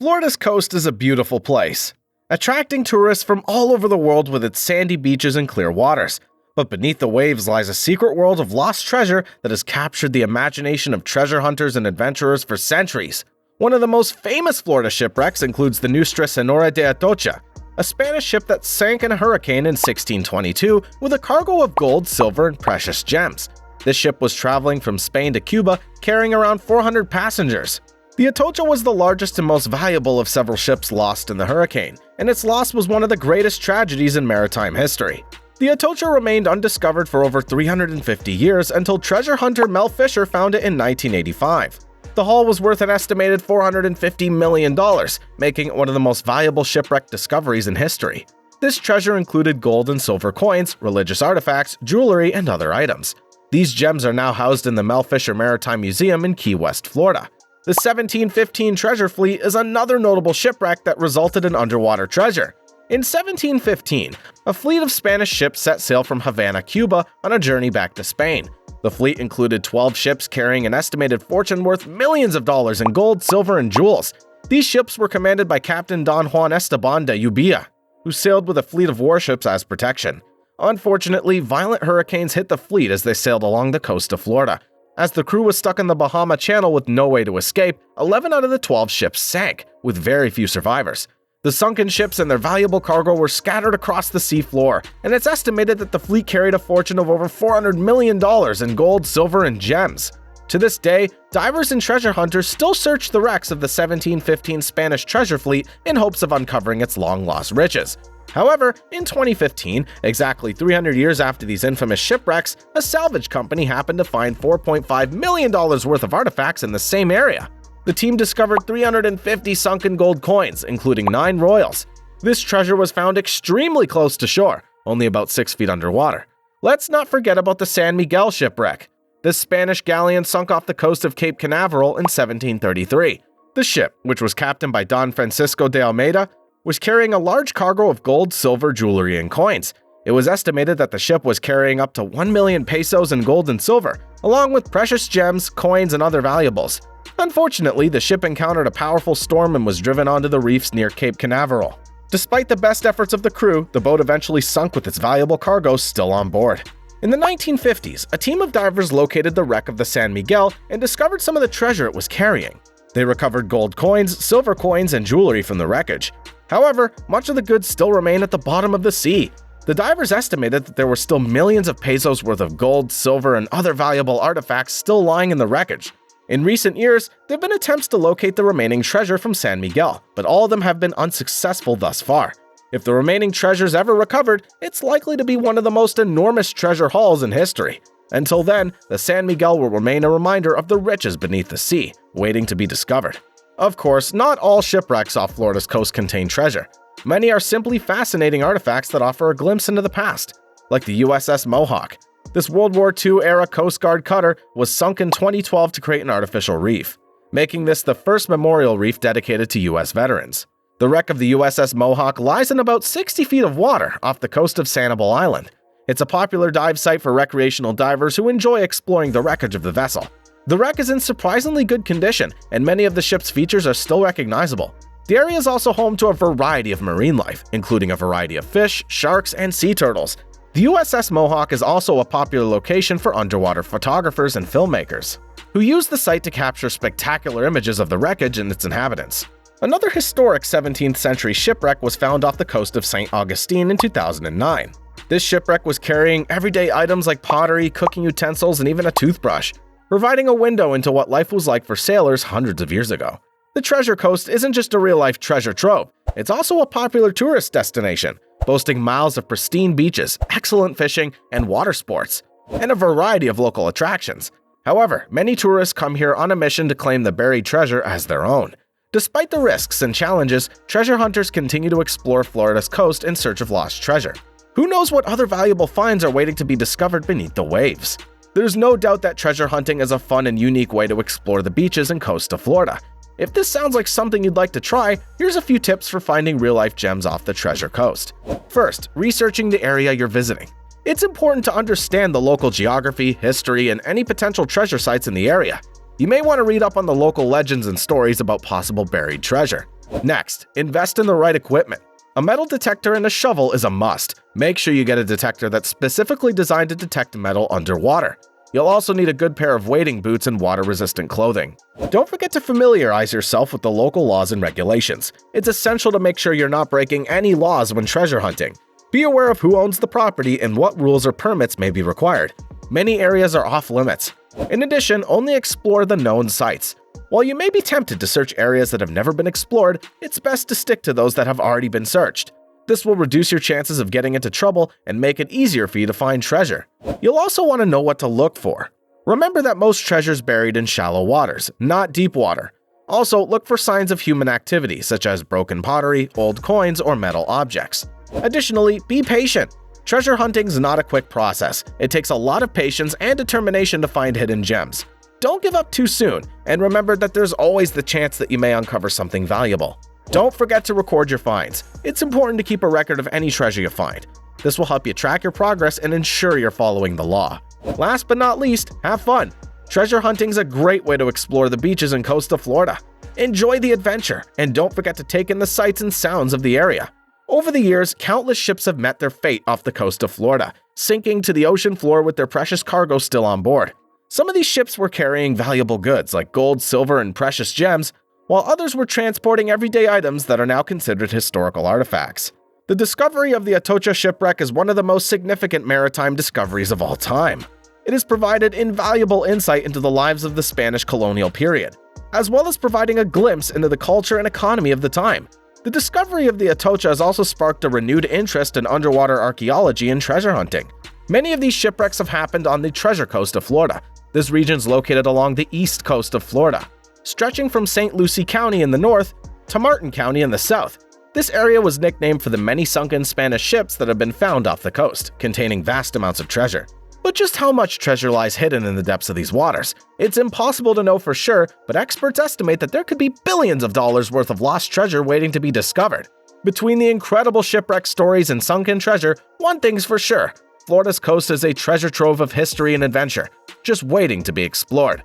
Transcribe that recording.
Florida's coast is a beautiful place, attracting tourists from all over the world with its sandy beaches and clear waters. But beneath the waves lies a secret world of lost treasure that has captured the imagination of treasure hunters and adventurers for centuries. One of the most famous Florida shipwrecks includes the Nuestra Señora de Atocha, a Spanish ship that sank in a hurricane in 1622 with a cargo of gold, silver, and precious gems. This ship was traveling from Spain to Cuba, carrying around 400 passengers. The Atocha was the largest and most valuable of several ships lost in the hurricane, and its loss was one of the greatest tragedies in maritime history. The Atocha remained undiscovered for over 350 years until treasure hunter Mel Fisher found it in 1985. The hull was worth an estimated $450 million, making it one of the most valuable shipwreck discoveries in history. This treasure included gold and silver coins, religious artifacts, jewelry, and other items. These gems are now housed in the Mel Fisher Maritime Museum in Key West, Florida. The 1715 treasure fleet is another notable shipwreck that resulted in underwater treasure. In 1715, a fleet of Spanish ships set sail from Havana, Cuba, on a journey back to Spain. The fleet included 12 ships carrying an estimated fortune worth millions of dollars in gold, silver, and jewels. These ships were commanded by Captain Don Juan Esteban de Ubilla, who sailed with a fleet of warships as protection. Unfortunately, violent hurricanes hit the fleet as they sailed along the coast of Florida. As the crew was stuck in the Bahama Channel with no way to escape, 11 out of the 12 ships sank, with very few survivors. The sunken ships and their valuable cargo were scattered across the sea floor, and it's estimated that the fleet carried a fortune of over $400 million in gold, silver, and gems. To this day, divers and treasure hunters still search the wrecks of the 1715 Spanish treasure fleet in hopes of uncovering its long-lost riches. However, in 2015, exactly 300 years after these infamous shipwrecks, a salvage company happened to find $4.5 million worth of artifacts in the same area. The team discovered 350 sunken gold coins, including 9 royals. This treasure was found extremely close to shore, only about 6 feet underwater. Let's not forget about the San Miguel shipwreck. This Spanish galleon sunk off the coast of Cape Canaveral in 1733. The ship, which was captained by Don Francisco de Almeida, was carrying a large cargo of gold, silver, jewelry, and coins. It was estimated that the ship was carrying up to 1 million pesos in gold and silver, along with precious gems, coins, and other valuables. Unfortunately, the ship encountered a powerful storm and was driven onto the reefs near Cape Canaveral. Despite the best efforts of the crew, the boat eventually sunk with its valuable cargo still on board. In the 1950s, a team of divers located the wreck of the San Miguel and discovered some of the treasure it was carrying. They recovered gold coins, silver coins, and jewelry from the wreckage. However, much of the goods still remain at the bottom of the sea. The divers estimated that there were still millions of pesos worth of gold, silver, and other valuable artifacts still lying in the wreckage. In recent years, there have been attempts to locate the remaining treasure from San Miguel, but all of them have been unsuccessful thus far. If the remaining treasure is ever recovered, it's likely to be one of the most enormous treasure hauls in history. Until then, the San Miguel will remain a reminder of the riches beneath the sea, waiting to be discovered. Of course, not all shipwrecks off Florida's coast contain treasure. Many are simply fascinating artifacts that offer a glimpse into the past, like the USS Mohawk. This World War II-era Coast Guard cutter was sunk in 2012 to create an artificial reef, making this the first memorial reef dedicated to U.S. veterans. The wreck of the USS Mohawk lies in about 60 feet of water off the coast of Sanibel Island. It's a popular dive site for recreational divers who enjoy exploring the wreckage of the vessel. The wreck is in surprisingly good condition, and many of the ship's features are still recognizable. The area is also home to a variety of marine life, including a variety of fish, sharks, and sea turtles. The USS Mohawk is also a popular location for underwater photographers and filmmakers, who use the site to capture spectacular images of the wreckage and its inhabitants. Another historic 17th century shipwreck was found off the coast of St. Augustine in 2009. This shipwreck was carrying everyday items like pottery, cooking utensils, and even a toothbrush, providing a window into what life was like for sailors hundreds of years ago. The Treasure Coast isn't just a real-life treasure trove, it's also a popular tourist destination, boasting miles of pristine beaches, excellent fishing, and water sports, and a variety of local attractions. However, many tourists come here on a mission to claim the buried treasure as their own. Despite the risks and challenges, treasure hunters continue to explore Florida's coast in search of lost treasure. Who knows what other valuable finds are waiting to be discovered beneath the waves? There's no doubt that treasure hunting is a fun and unique way to explore the beaches and coast of Florida. If this sounds like something you'd like to try, here's a few tips for finding real-life gems off the Treasure Coast. First, researching the area you're visiting. It's important to understand the local geography, history, and any potential treasure sites in the area. You may want to read up on the local legends and stories about possible buried treasure. Next, invest in the right equipment. A metal detector and a shovel is a must. Make sure you get a detector that's specifically designed to detect metal underwater. You'll also need a good pair of wading boots and water-resistant clothing. Don't forget to familiarize yourself with the local laws and regulations. It's essential to make sure you're not breaking any laws when treasure hunting. Be aware of who owns the property and what rules or permits may be required. Many areas are off-limits. In addition, only explore the known sites. While you may be tempted to search areas that have never been explored, it's best to stick to those that have already been searched. This will reduce your chances of getting into trouble and make it easier for you to find treasure. You'll also want to know what to look for. Remember that most treasure's buried in shallow waters, not deep water. Also, look for signs of human activity, such as broken pottery, old coins, or metal objects. Additionally, be patient. Treasure hunting's not a quick process. It takes a lot of patience and determination to find hidden gems. Don't give up too soon, and remember that there's always the chance that you may uncover something valuable. Don't forget to record your finds. It's important to keep a record of any treasure you find. This will help you track your progress and ensure you're following the law. Last but not least, have fun. Treasure hunting's a great way to explore the beaches and coast of Florida. Enjoy the adventure, and don't forget to take in the sights and sounds of the area. Over the years, countless ships have met their fate off the coast of Florida, sinking to the ocean floor with their precious cargo still on board. Some of these ships were carrying valuable goods like gold, silver, and precious gems, while others were transporting everyday items that are now considered historical artifacts. The discovery of the Atocha shipwreck is one of the most significant maritime discoveries of all time. It has provided invaluable insight into the lives of the Spanish colonial period, as well as providing a glimpse into the culture and economy of the time. The discovery of the Atocha has also sparked a renewed interest in underwater archaeology and treasure hunting. Many of these shipwrecks have happened on the Treasure Coast of Florida. This region is located along the east coast of Florida, stretching from St. Lucie County in the north to Martin County in the south. This area was nicknamed for the many sunken Spanish ships that have been found off the coast, containing vast amounts of treasure. But just how much treasure lies hidden in the depths of these waters? It's impossible to know for sure, but experts estimate that there could be billions of dollars worth of lost treasure waiting to be discovered. Between the incredible shipwreck stories and sunken treasure, one thing's for sure: Florida's coast is a treasure trove of history and adventure, just waiting to be explored.